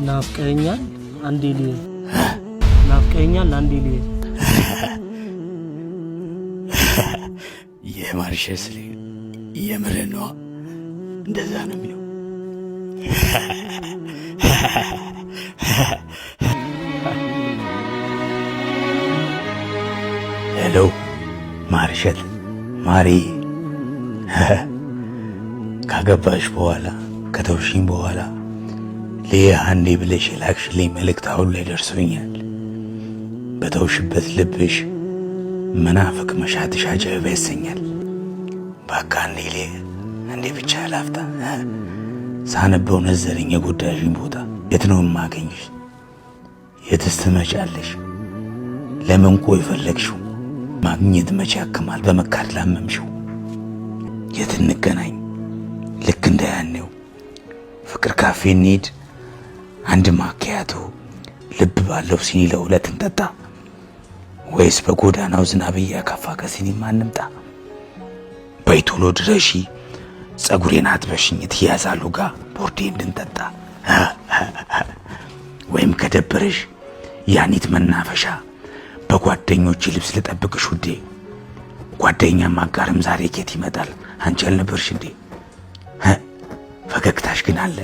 ናፍቀኛል አንዴ ልይ ናፍቀኛል አንዴ ልይ የማርሸስ የምርኗ እንደዛ ነው የሚለው። ሄሎ ማርሸት ማሪ ካገባሽ በኋላ ከተውሽኝ በኋላ ሊያ አንዴ ብለሽ ላክሽልኝ መልእክት አሁን ላይ ደርሶኛል። በተውሽበት ልብሽ መናፈቅ መሻትሽ አጀብ ያሰኛል። ባካ አንዴ ሊያ አንዴ ብቻ ላፍታ ሳነበው ነዘረኝ የጎዳሽኝ ቦታ። የት ነው የማገኝሽ? የትስ ትመጫለሽ? ለምን ቆይ ፈለግሽው? ማግኘት መቼ ያክማል በመካድ ላመምሽው። የት እንገናኝ ልክ እንደያኔው ፍቅር ካፌ እንሂድ፣ አንድ ማኪያቶ ልብ ባለው ሲኒ ለሁለት እንጠጣ፣ ወይስ በጎዳናው ዝናብ እያካፋ ከሲኒማ እንምጣ? በይቶሎ ድረሺ ጸጉሬን አጥበሽኝ ትያዛሉ ጋ ቦርዴ እንድንጠጣ፣ ወይም ከደበረሽ ያኒት መናፈሻ በጓደኞች ልብስ ልጠብቅሽ ውዴ። ጓደኛ ማጋርም ዛሬ ኬት ይመጣል አንቺ አልነበርሽ እንዴ? ፈገግታሽ ግን አለ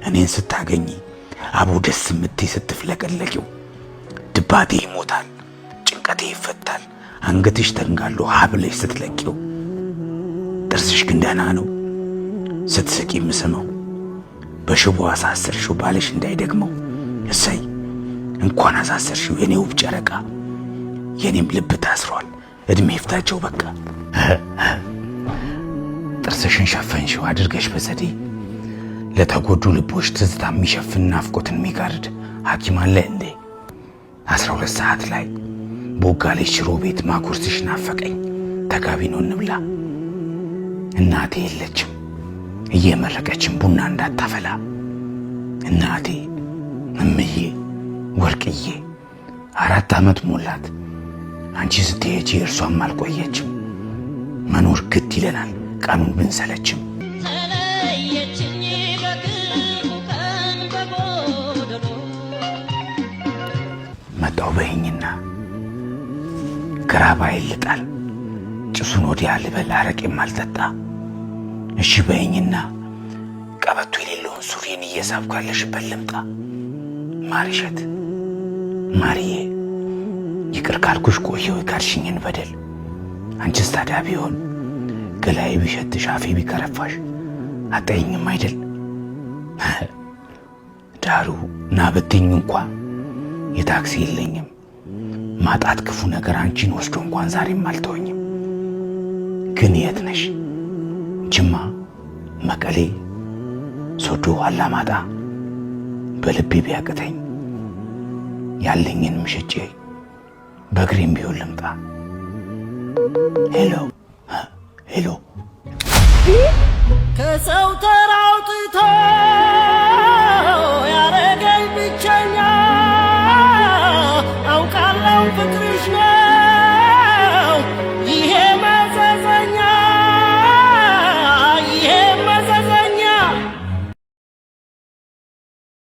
እኔን ስታገኝ አቡ ደስ ምትይ ስትፍለቀለቂው። ድባቴ ይሞታል ጭንቀቴ ይፈታል አንገትሽ ተንጋሎ ሀብለሽ ስትለቂው። ጥርስሽ ግን ደህና ነው ስትስቂ የምስመው። በሽቦ አሳሰርሽው ባለሽ እንዳይደግመው። እሰይ እንኳን አሳሰርሽው የኔ ውብ ጨረቃ። የኔም ልብ ታስሯል እድሜ ይፍታቸው በቃ። ጥርስሽን ሸፈንሽው አድርገሽ በዘዴ ለተጎዱ ልቦች ትዝታ የሚሸፍን ናፍቆትን የሚጋርድ ሐኪም አለ እንዴ? 12 ሰዓት ላይ ቦጋሌሽ ሽሮ ቤት ማኩርስሽ ናፈቀኝ ተጋቢ ነው እንብላ። እናቴ የለችም እየመረቀችን ቡና እንዳታፈላ። እናቴ እምዬ ወርቅዬ 4 ዓመት ሞላት አንቺ ስትሄጂ እርሷም አልቆየችም። መኖር ግድ ይለናል ቀኑን ብንሰለችም። መጣው በይኝና ግራባ ይልጣል ጭሱን ወዲያ ልበል አረቄም አልጠጣ። እሺ በይኝና ቀበቶ የሌለውን ሱሪን እየሳብኩ ያለሽበት ልምጣ። ማርሸት ማርዬ ይቅር ካልኩሽ ቆየው የካድሽኝን በደል። አንቺስ ታዲያ ቢሆን ገላይ ቢሸትሽ አፌ ቢከረፋሽ አጠይኝም አይደል? ዳሩ ናበትኝ እንኳን የታክሲ የለኝም ማጣት ክፉ ነገር አንቺን ወስዶ እንኳን ዛሬም አልተወኝም። ግን የት ነሽ? ጅማ፣ መቀሌ፣ ሶዶ፣ አላማጣ በልቤ ቢያቅተኝ ያለኝንም ሸጬ በእግሬም ቢሆን ልምጣ። ሄሎ ሄሎ ከሰው ተራውጥቶ